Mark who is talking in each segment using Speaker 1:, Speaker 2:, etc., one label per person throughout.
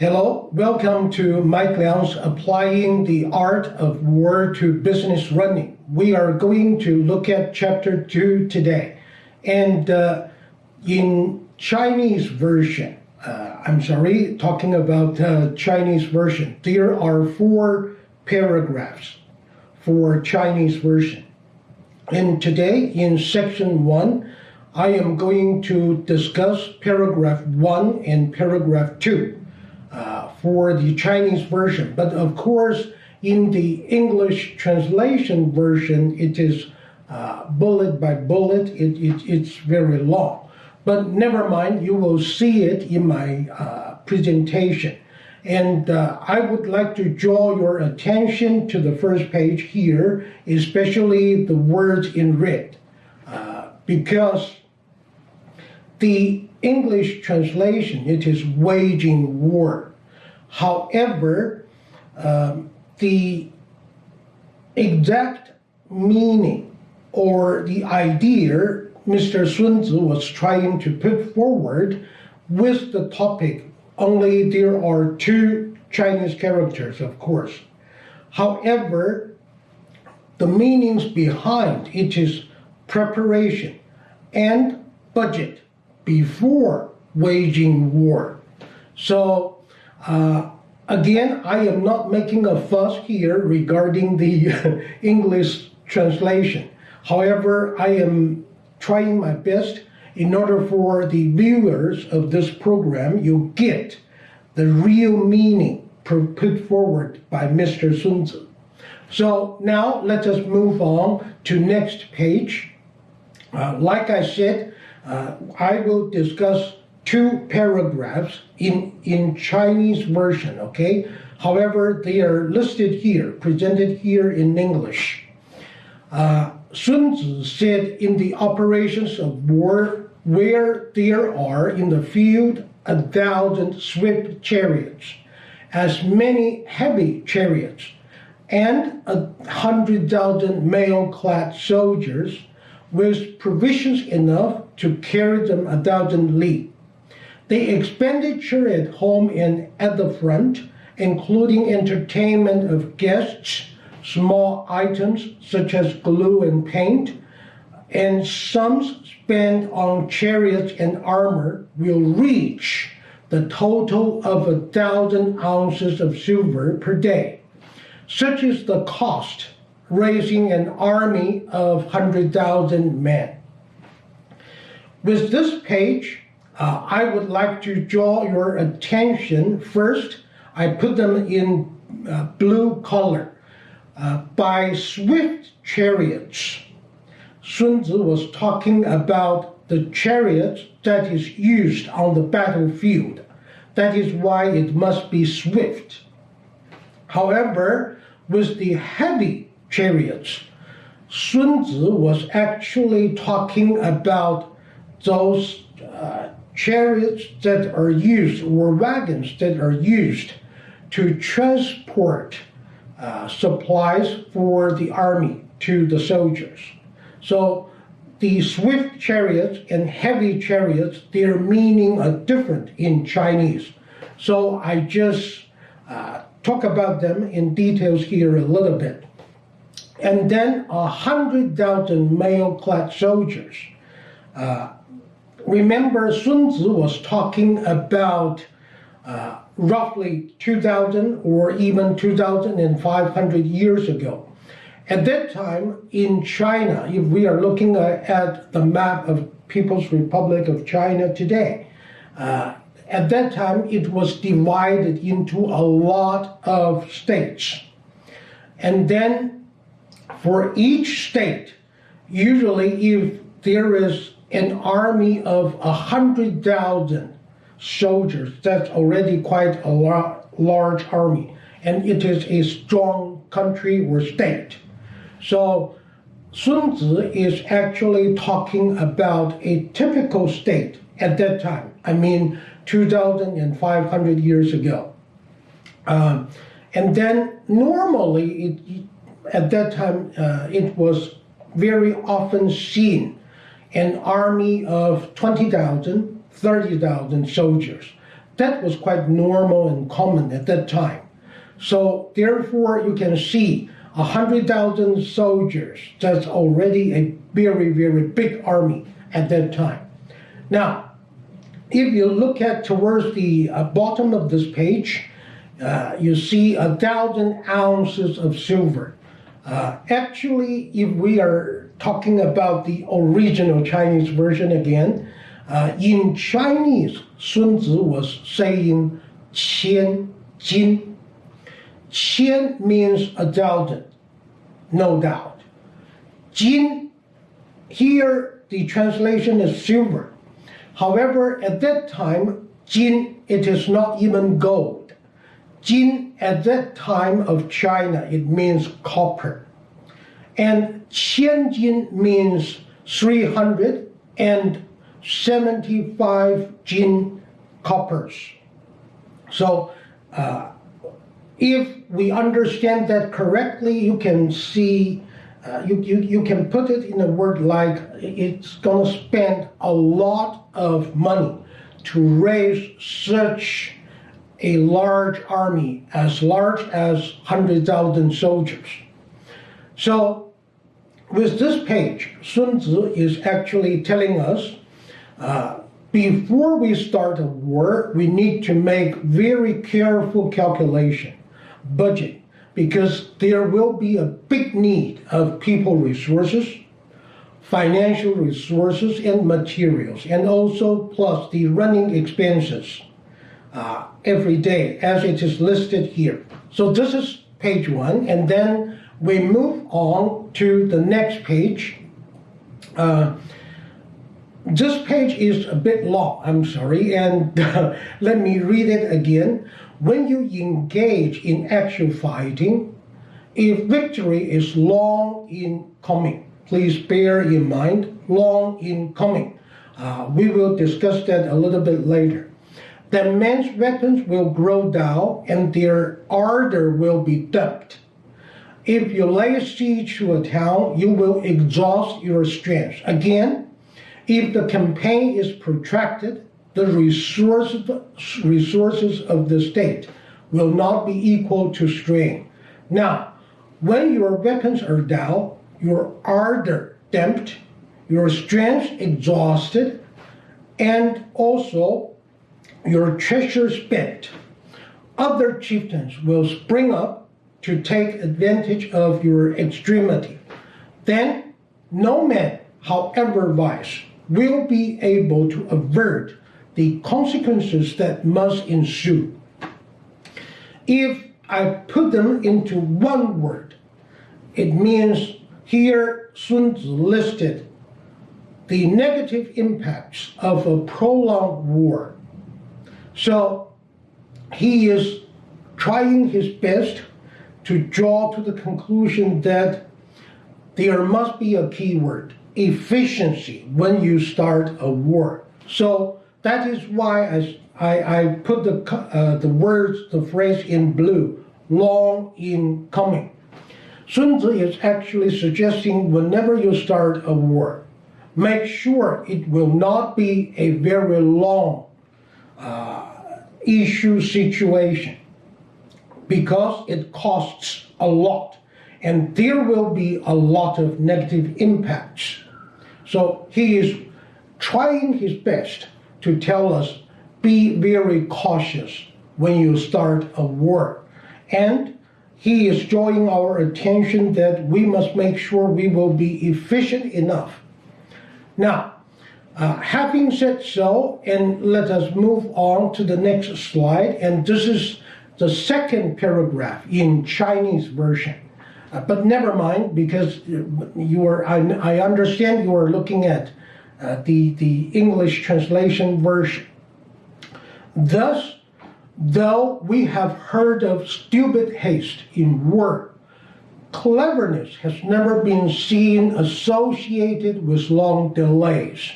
Speaker 1: Hello, welcome to Mike Liang's Applying the Art of War to Business Running. We are going to look at chapter 2 today. And in Chinese version, talking about Chinese version, there are 4 paragraphs for Chinese version. And today in section 1, I am going to discuss paragraph 1 and paragraph 2 for the Chinese version. But of course, in the English translation version, it is bullet by bullet. It's very long. But never mind, you will see it in my presentation. And I would like to draw your attention to the first page here, especially the words in red, because the English translation, it is waging war. However, the exact meaning or the idea Mr. Sun Tzu was trying to put forward with the topic, only there are 2 Chinese characters, of course. However, the meanings behind it is preparation and budget before waging war. So again, I am not making a fuss here regarding the English translation. However, I am trying my best in order for the viewers of this program, you get the real meaning put forward by Mr. Sun Tzu. So now let us move on to next page. Like I said, I will discuss 2 paragraphs in Chinese version, okay? However, they are listed here, presented here in English. Sun Tzu said, in the operations of war, where there are in the field 1,000 swift chariots, as many heavy chariots, and 100,000 mail-clad soldiers, with provisions enough to carry them 1,000 li. The expenditure at home and at the front, including entertainment of guests, small items such as glue and paint, and sums spent on chariots and armor, will reach the total of 1,000 ounces of silver per day. Such is the cost raising an army of 100,000 men. With this page, I would like to draw your attention. First, I put them in blue color. By swift chariots, Sun Tzu was talking about the chariots that is used on the battlefield. That is why it must be swift. However, with the heavy chariots, Sun Tzu was actually talking about those chariots that are used, or wagons that are used to transport supplies for the army to the soldiers. So the swift chariots and heavy chariots, their meaning are different in Chinese. So I just talk about them in details here a little bit. And then 100,000 mail-clad soldiers. Remember, Sun Tzu was talking about roughly 2,000 or even 2,500 years ago. At that time in China, if we are looking at the map of People's Republic of China today, at that time it was divided into a lot of states. And then for each state, usually if there is an army of 100,000 soldiers, that's already quite a large army, and it is a strong country or state. So Sun Tzu is actually talking about a typical state at that time. I mean, 2,500 years ago. And then normally, at that time, it was very often seen an army of 20,000, 30,000 soldiers. that was quite normal and common at that time. So therefore, you can see 100,000 soldiers, that's already a very, very big army at that time. Now, if you look at towards the bottom of this page, you see 1,000 ounces of silver. Actually, if we are talking about the original Chinese version again, in Chinese, Sun Tzu was saying 千金. 千 means 1,000, no doubt. 金, here the translation is silver. However, at that time, 金, it is not even gold. 金, at that time of China, it means copper. And 千金 means 375 jin coppers. So, if we understand that correctly, you can see, you can put it in a word like it's going to spend a lot of money to raise such a large army, as large as 100,000 soldiers. So with this page, Sun Tzu is actually telling us, before we start a war, we need to make very careful calculation, budget, because there will be a big need of people resources, financial resources, and materials, and also plus the running expenses every day, as it is listed here. So this is page 1, and then we move on to the next page. This page is a bit long, I'm sorry, and let me read it again. When you engage in actual fighting, if victory is long in coming, please bear in mind, long in coming. We will discuss that a little bit later. Then men's weapons will grow down and their ardor will be dumped. If you lay siege to a town, you will exhaust your strength. Again, if the campaign is protracted, the resources of the state will not be equal to strength. Now, when your weapons are down, your ardor damped, your strength exhausted, and also your treasure spent, other chieftains will spring up to take advantage of your extremity. Then no man, however wise, will be able to avert the consequences that must ensue. If I put them into one word, it means here Sun Tzu listed the negative impacts of a prolonged war. So he is trying his best to draw to the conclusion that there must be a key word, efficiency, when you start a war. So that is why I put the phrase in blue, long in coming. Sun Tzu is actually suggesting whenever you start a war, make sure it will not be a very long issue situation, because it costs a lot and there will be a lot of negative impacts. So he is trying his best to tell us, be very cautious when you start a war. And he is drawing our attention that we must make sure we will be efficient enough. Now, having said so, and let us move on to the next slide, and this is the second paragraph in Chinese version. But never mind, because I understand you are looking at the English translation version. Thus, though we have heard of stupid haste in war, cleverness has never been seen associated with long delays.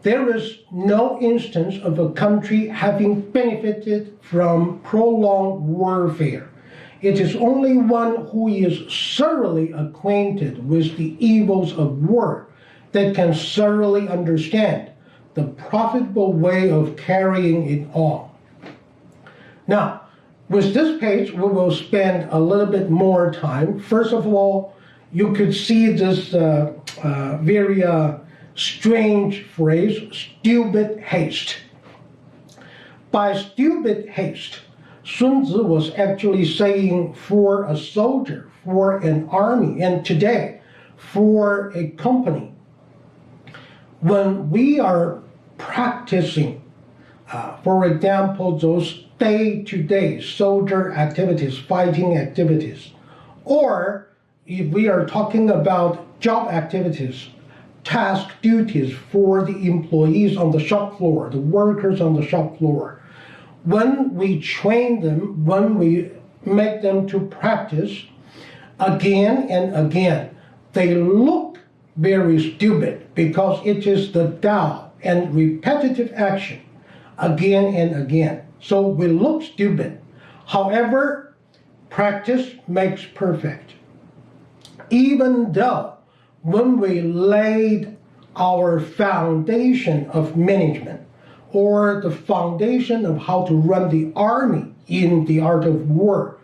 Speaker 1: There is no instance of a country having benefited from prolonged warfare. It is only one who is thoroughly acquainted with the evils of war that can thoroughly understand the profitable way of carrying it on. Now, with this page, we will spend a little bit more time. First of all, you could see this very strange phrase, stupid haste. By stupid haste, Sun Tzu was actually saying for a soldier, for an army, and today for a company, when we are practicing, for example, those day-to-day soldier activities, fighting activities, or if we are talking about job activities, task duties for the employees on the shop floor, the workers on the shop floor, when we train them, when we make them to practice again and again, they look very stupid because it is the Tao and repetitive action again and again. So we look stupid. However, practice makes perfect. Even though when we laid our foundation of management, or the foundation of how to run the army in the art of war,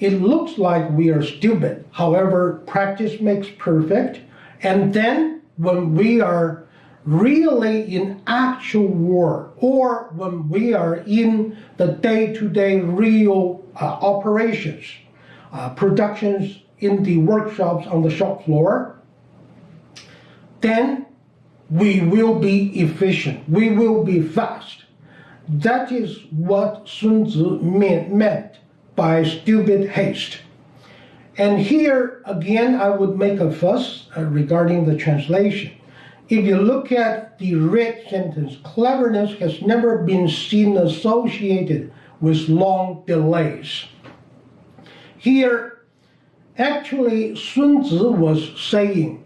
Speaker 1: it looks like we are stupid. However, practice makes perfect. And then when we are really in actual war, or when we are in the day-to-day real operations, productions in the workshops on the shop floor, then we will be efficient, we will be fast. That is what Sun Tzu meant by stupid haste. And here, again, I would make a fuss regarding the translation. If you look at the red sentence, cleverness has never been seen associated with long delays. Here, actually, Sun Tzu was saying,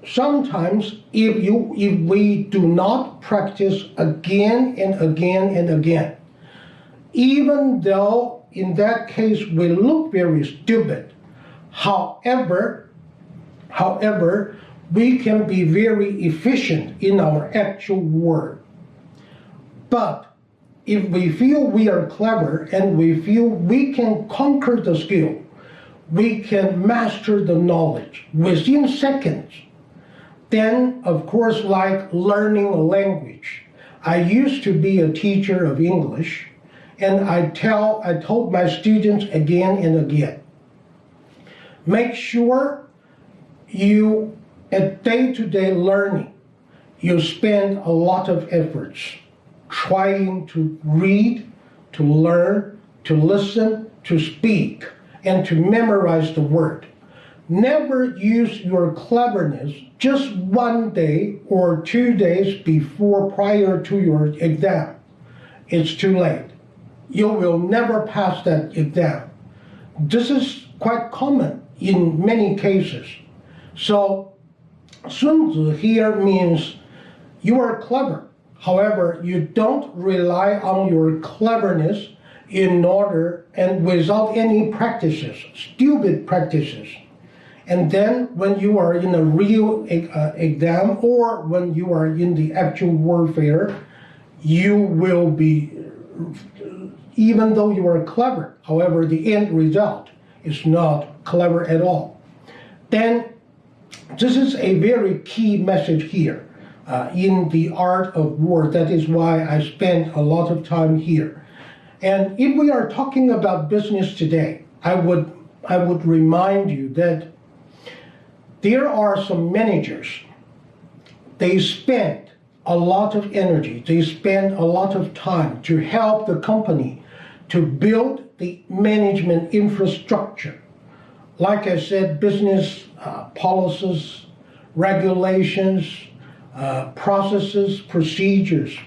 Speaker 1: sometimes if we do not practice again and again and again, even though in that case we look very stupid, however, we can be very efficient in our actual work. But if we feel we are clever and we feel we can conquer the skill, we can master the knowledge within seconds, then, of course, like learning a language. I used to be a teacher of English, and I told my students again and again, make sure you, at day-to-day learning, you spend a lot of efforts trying to read, to learn, to listen, to speak, and to memorize the word. Never use your cleverness just 1 day or 2 days prior to your exam. It's too late. You will never pass that exam. This is quite common in many cases. So Sun Tzu here means you are clever. However, you don't rely on your cleverness in order and without any practices, stupid practices. And then when you are in a real exam or when you are in the actual warfare, you will be, even though you are clever, however, the end result is not clever at all. Then this is a very key message here in the art of war. That is why I spent a lot of time here. And if we are talking about business today, I would remind you that there are some managers, they spend a lot of energy, they spend a lot of time to help the company to build the management infrastructure. Like I said, business policies, regulations, processes, procedures.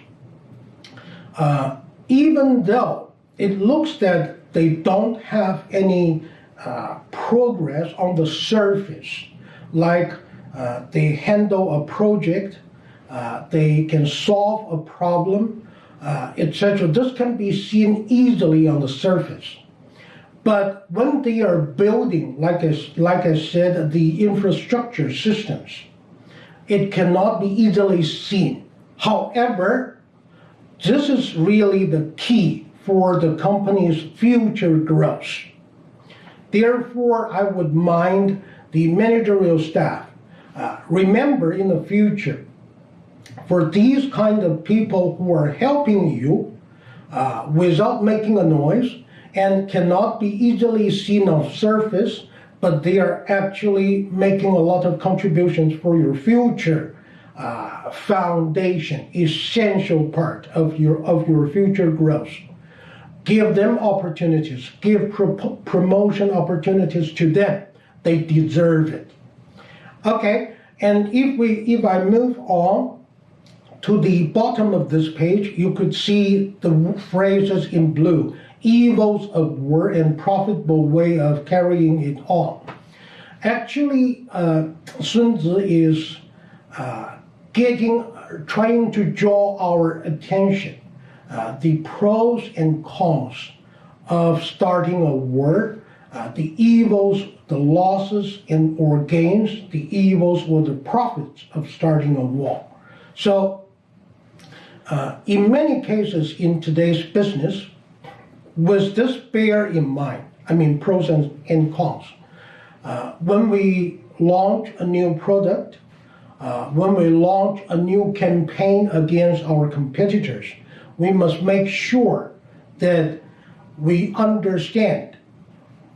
Speaker 1: Even though it looks that they don't have any progress on the surface, like they handle a project, they can solve a problem, etc. This can be seen easily on the surface. But when they are building, like I said, the infrastructure systems, it cannot be easily seen. However, this is really the key for the company's future growth. Therefore, I would mind the managerial staff. Remember in the future, for these kind of people who are helping you without making a noise and cannot be easily seen on surface, but they are actually making a lot of contributions for your future foundation, essential part of your future growth. Give them opportunities, give promotion opportunities to them. They deserve it. Okay, and if I move on to the bottom of this page, you could see the phrases in blue: evils of war and profitable way of carrying it on. Actually, Sun Tzu is trying to draw our attention, the pros and cons of starting a war, the evils, the losses and or gains, the evils or the profits of starting a war. So, in many cases in today's business, with this bear in mind, pros and cons, when we launch a new product, when we launch a new campaign against our competitors, we must make sure that we understand.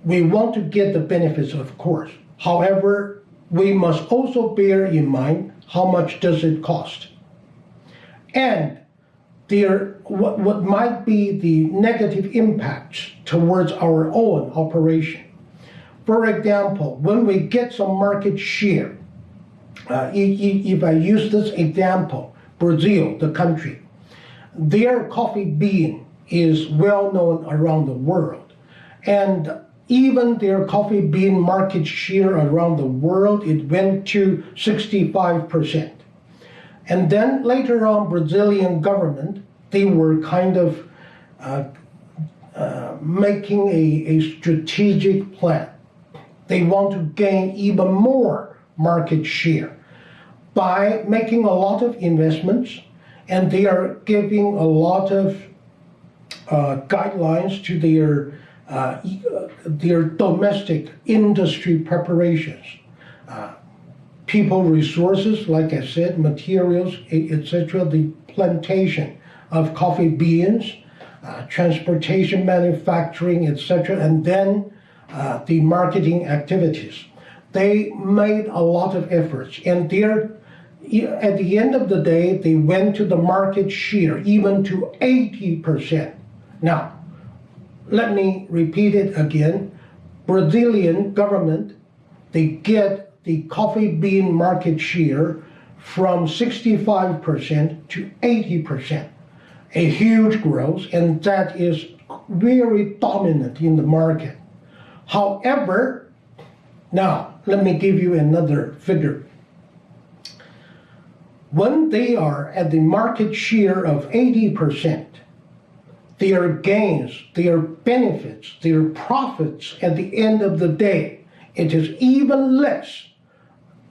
Speaker 1: We want to get the benefits, of course. However, we must also bear in mind how much does it cost. And what might be the negative impacts towards our own operation. For example, when we get some market share, if I use this example, Brazil, the country, their coffee bean is well known around the world. And even their coffee bean market share around the world, it went to 65%. And then later on, Brazilian government, they were kind of making a strategic plan. They want to gain even more market share by making a lot of investments, and they are giving a lot of guidelines to their domestic industry preparations. People resources, like I said, materials, etc., the plantation of coffee beans, transportation, manufacturing, etc., and then the marketing activities. They made a lot of efforts, and at the end of the day, they went to the market share even to 80%. Now, let me repeat it again. Brazilian government, they get the coffee bean market share from 65% to 80%. A huge growth, and that is very dominant in the market. However, now let me give you another figure. When they are at the market share of 80%, their gains, their benefits, their profits at the end of the day, it is even less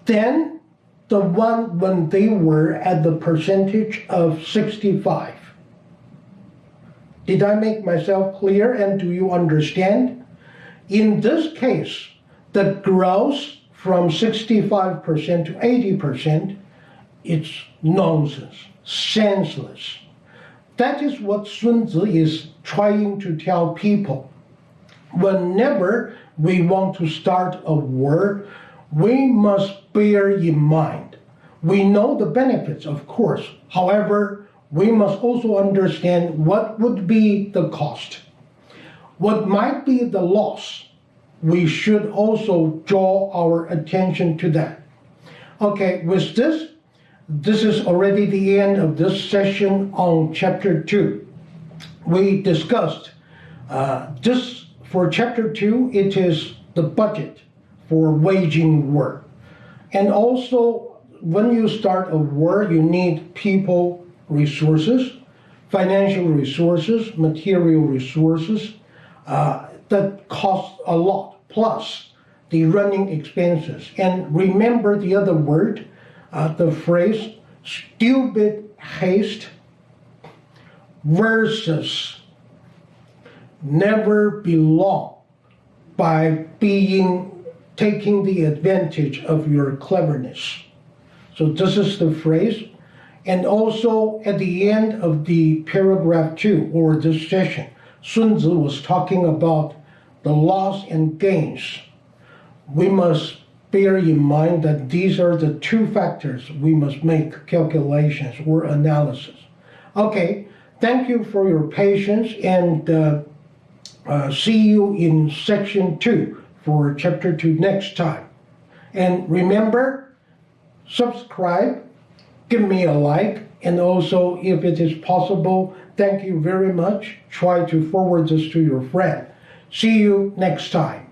Speaker 1: than the one when they were at the percentage of 65. Did I make myself clear, and do you understand? In this case, the growth from 65% to 80%, it's nonsense, senseless. That is what Sun Tzu is trying to tell people. Whenever we want to start a war, we must bear in mind. We know the benefits, of course. However, we must also understand what would be the cost. What might be the loss. We should also draw our attention to that. Okay, with this is already the end of this session on chapter 2. We discussed this for chapter 2, it is the budget for waging war. And also, when you start a war, you need people resources, financial resources, material resources that cost a lot, plus the running expenses. And remember the other word, the phrase stupid haste versus never belong by taking the advantage of your cleverness. So this is the phrase. And also at the end of the paragraph 2 or this session, Sun Tzu was talking about the loss and gains. We must bear in mind that these are the two factors we must make calculations or analysis. Okay, thank you for your patience, and see you in section 2 for chapter 2 next time. And remember, subscribe, give me a like, and also, if it is possible, thank you very much. Try to forward this to your friend. See you next time.